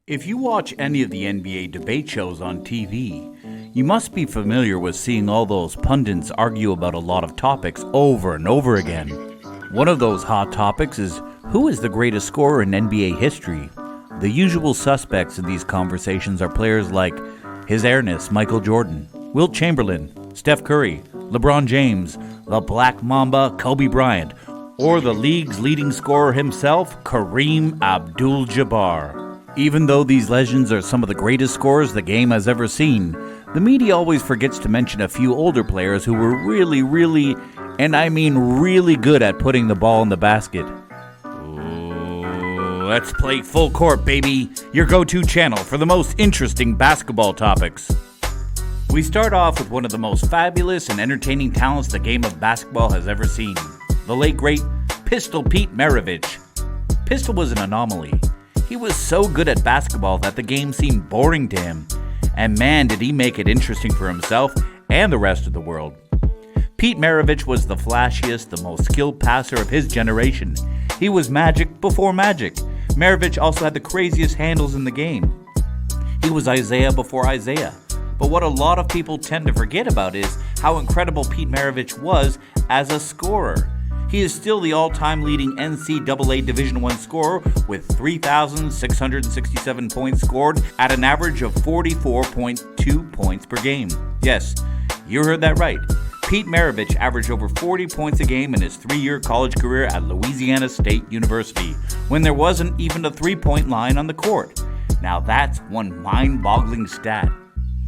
If you watch any of the NBA debate shows on TV, you must be familiar with seeing all those pundits argue about a lot of topics over and over again. One of those hot topics is who is the greatest scorer in NBA history? The usual suspects in these conversations are players like His Airness, Michael Jordan, Wilt Chamberlain, Steph Curry, Lebron James, the Black Mamba, Kobe Bryant, or the league's leading scorer himself, Kareem Abdul Jabbar. Even though these legends are some of the greatest scorers the game has ever seen, the media always forgets to mention a few older players who were really, and I mean really good at putting the ball in the basket. Ooh, let's play Full Court, baby, your go-to channel for the most interesting basketball topics. We start off with one of the most fabulous and entertaining talents the game of basketball has ever seen, the late great Pistol Pete Maravich. Pistol was an anomaly. He was so good at basketball that the game seemed boring to him, and man did he make it interesting for himself and the rest of the world. Pete Maravich was the flashiest, the most skilled passer of his generation. He was magic before magic. Maravich also had the craziest handles in the game. He was Isaiah before Isaiah. But what a lot of people tend to forget about is how incredible Pete Maravich was as a scorer. He is still the all-time leading NCAA Division I scorer with 3,667 points scored at an average of 44.2 points per game. Yes, you heard that right. Pete Maravich averaged over 40 points a game in his 3-year college career at Louisiana State University, when there wasn't even a 3-point line on the court. Now that's one mind-boggling stat.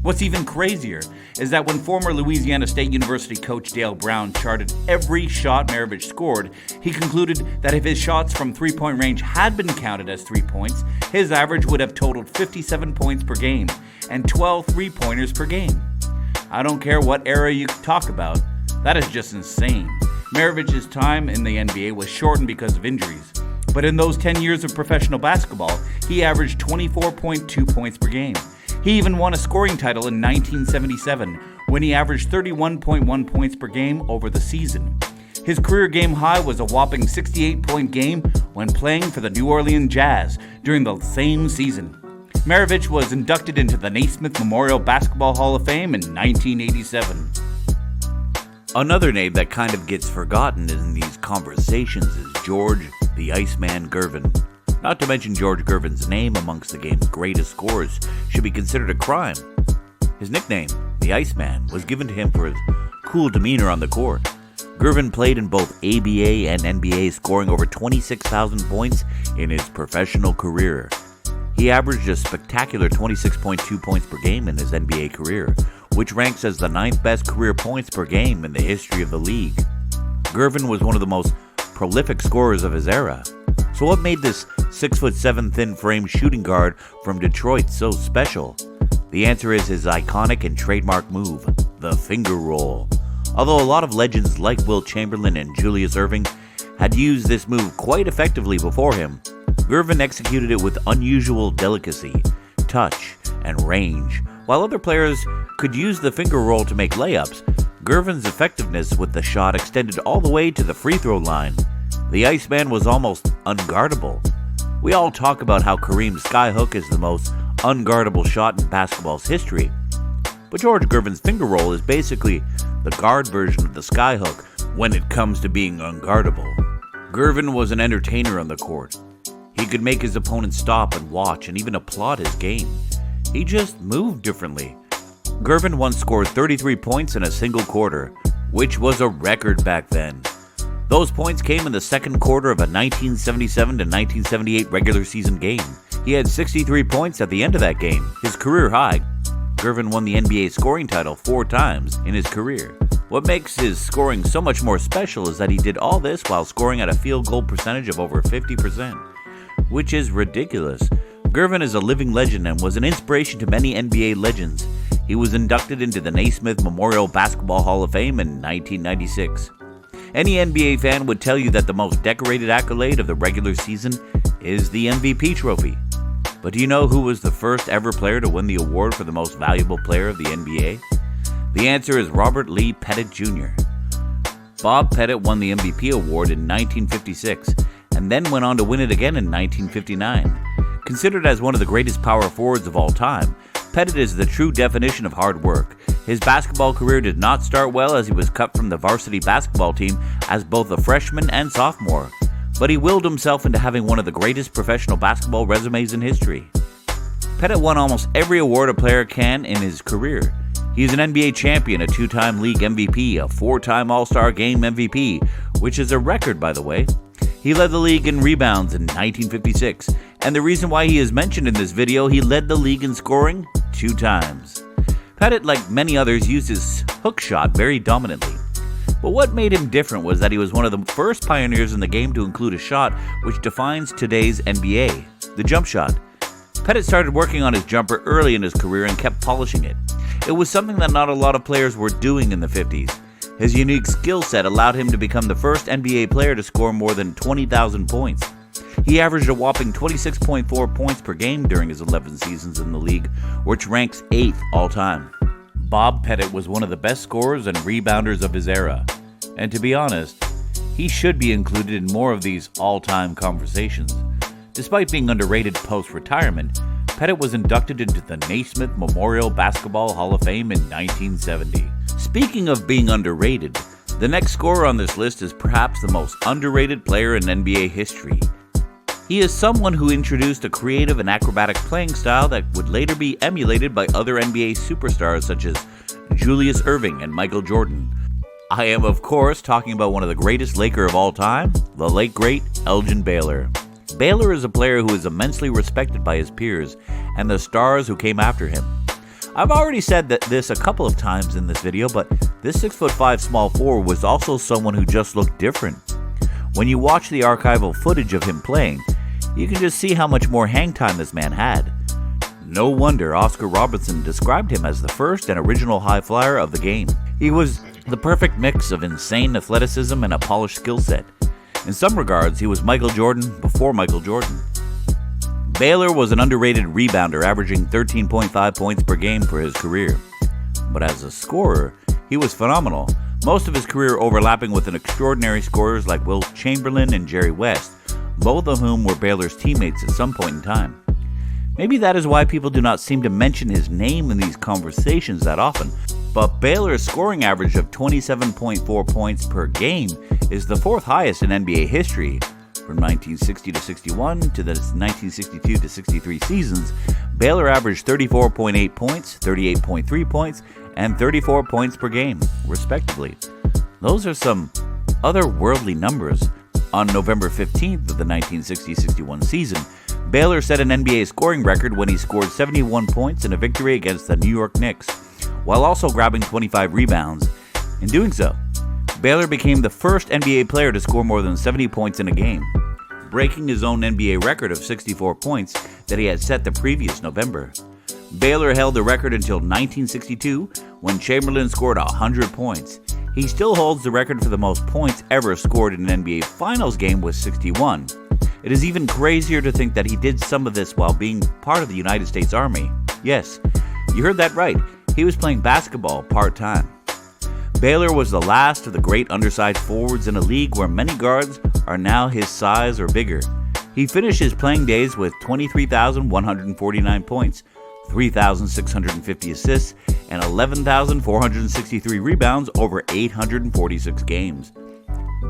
What's even crazier is that when former Louisiana State University coach Dale Brown charted every shot Maravich scored, he concluded that if his shots from three-point range had been counted as 3 points, his average would have totaled 57 points per game and 12 three-pointers per game. I don't care what era you talk about, that is just insane. Maravich's time in the NBA was shortened because of injuries, but in those 10 years of professional basketball, he averaged 24.2 points per game. He even won a scoring title in 1977 when he averaged 31.1 points per game over the season. His career game high was a whopping 68-point game when playing for the New Orleans Jazz during the same season. Maravich was inducted into the Naismith Memorial Basketball Hall of Fame in 1987. Another name that kind of gets forgotten in these conversations is George the Iceman Gervin. Not to mention George Gervin's name amongst the game's greatest scorers should be considered a crime. His nickname, the Iceman, was given to him for his cool demeanor on the court. Gervin played in both ABA and NBA, scoring over 26,000 points in his professional career. He averaged a spectacular 26.2 points per game in his NBA career, which ranks as the 9th best career points per game in the history of the league. Gervin was one of the most prolific scorers of his era. So what made this 6'7" thin-frame shooting guard from Detroit so special? The answer is his iconic and trademark move, the finger roll. Although a lot of legends like Wilt Chamberlain and Julius Erving had used this move quite effectively before him, Gervin executed it with unusual delicacy, touch, and range. While other players could use the finger roll to make layups, Gervin's effectiveness with the shot extended all the way to the free throw line. The Iceman was almost unguardable. We all talk about how Kareem's skyhook is the most unguardable shot in basketball's history, but George Gervin's finger roll is basically the guard version of the skyhook when it comes to being unguardable. Gervin was an entertainer on the court. He could make his opponent stop and watch and even applaud his game. He just moved differently. Gervin once scored 33 points in a single quarter, which was a record back then. Those points came in the second quarter of a 1977 to 1978 regular season game. He had 63 points at the end of that game, his career high. Gervin won the NBA scoring title 4 times in his career. What makes his scoring so much more special is that he did all this while scoring at a field goal percentage of over 50%, which is ridiculous. Gervin is a living legend and was an inspiration to many NBA legends. He was inducted into the Naismith Memorial Basketball Hall of Fame in 1996. Any NBA fan would tell you that the most decorated accolade of the regular season is the MVP trophy. But do you know who was the first ever player to win the award for the most valuable player of the NBA? The answer is Robert Lee Pettit Jr. Bob Pettit won the MVP award in 1956 and then went on to win it again in 1959. Considered as one of the greatest power forwards of all time, Pettit is the true definition of hard work. His basketball career did not start well as he was cut from the varsity basketball team as both a freshman and sophomore, but he willed himself into having one of the greatest professional basketball resumes in history. Pettit won almost every award a player can in his career. He is an NBA champion, a two-time league MVP, a four-time All-Star Game MVP, which is a record, by the way. He led the league in rebounds in 1956, and the reason why he is mentioned in this video, he led the league in scoring 2 times. Pettit, like many others, used his hook shot very dominantly. But what made him different was that he was one of the first pioneers in the game to include a shot which defines today's NBA, the jump shot. Pettit started working on his jumper early in his career and kept polishing it. It was something that not a lot of players were doing in the 50s. His unique skill set allowed him to become the first NBA player to score more than 20,000 points. He averaged a whopping 26.4 points per game during his 11 seasons in the league, which ranks 8th all-time. Bob Pettit was one of the best scorers and rebounders of his era, and to be honest, he should be included in more of these all-time conversations. Despite being underrated post-retirement, Pettit was inducted into the Naismith Memorial Basketball Hall of Fame in 1970. Speaking of being underrated, the next scorer on this list is perhaps the most underrated player in NBA history. He is someone who introduced a creative and acrobatic playing style that would later be emulated by other NBA superstars such as Julius Erving and Michael Jordan. I am, of course, talking about one of the greatest Laker of all time, the late great Elgin Baylor. Baylor is a player who is immensely respected by his peers and the stars who came after him. I've already said this a couple of times in this video, but this 6'5" small forward was also someone who just looked different. When you watch the archival footage of him playing, you can just see how much more hang time this man had. No wonder Oscar Robertson described him as the first and original high flyer of the game. He was the perfect mix of insane athleticism and a polished skill set. In some regards, he was Michael Jordan before Michael Jordan. Baylor was an underrated rebounder, averaging 13.5 points per game for his career. But as a scorer, he was phenomenal, most of his career overlapping with an extraordinary scorers like Wilt Chamberlain and Jerry West, both of whom were Baylor's teammates at some point in time. Maybe that is why people do not seem to mention his name in these conversations that often, but Baylor's scoring average of 27.4 points per game is the 4th highest in NBA history. From 1960 to 61 to the 1962 to 63 seasons, Baylor averaged 34.8 points, 38.3 points, and 34 points per game, respectively. Those are some otherworldly numbers. On November 15th of the 1960-61 season, Baylor set an NBA scoring record when he scored 71 points in a victory against the New York Knicks, while also grabbing 25 rebounds. In doing so, Baylor became the first NBA player to score more than 70 points in a game, breaking his own NBA record of 64 points that he had set the previous November. Baylor held the record until 1962, when Chamberlain scored 100 points. He still holds the record for the most points ever scored in an NBA Finals game with 61. It is even crazier to think that he did some of this while being part of the United States Army. Yes, you heard that right. He was playing basketball part-time. Baylor was the last of the great undersized forwards in a league where many guards are now his size or bigger. He finished his playing days with 23,149 points, 3,650 assists, and 11,463 rebounds over 846 games.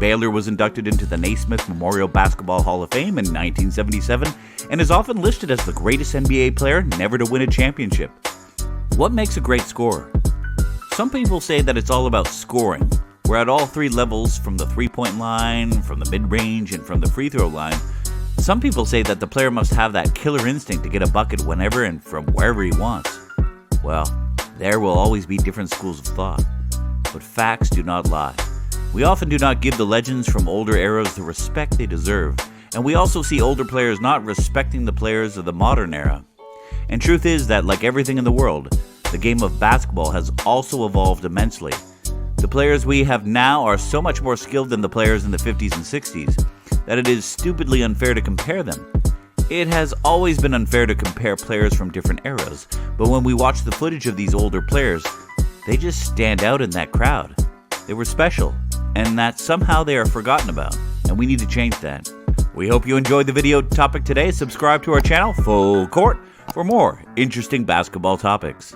Baylor was inducted into the Naismith Memorial Basketball Hall of Fame in 1977 and is often listed as the greatest NBA player never to win a championship. What makes a great scorer? Some people say that it's all about scoring, where at all 3 levels, from the three-point line, from the mid-range, and from the free throw line, some people say that the player must have that killer instinct to get a bucket whenever and from wherever he wants. Well, there will always be different schools of thought, but facts do not lie. We often do not give the legends from older eras the respect they deserve, and we also see older players not respecting the players of the modern era. And truth is that, like everything in the world, the game of basketball has also evolved immensely. The players we have now are so much more skilled than the players in the 50s and 60s that it is stupidly unfair to compare them. It has always been unfair to compare players from different eras, but when we watch the footage of these older players, they just stand out in that crowd. They were special, and that somehow they are forgotten about, and we need to change that. We hope you enjoyed the video topic today. Subscribe to our channel, Full Court, for more interesting basketball topics.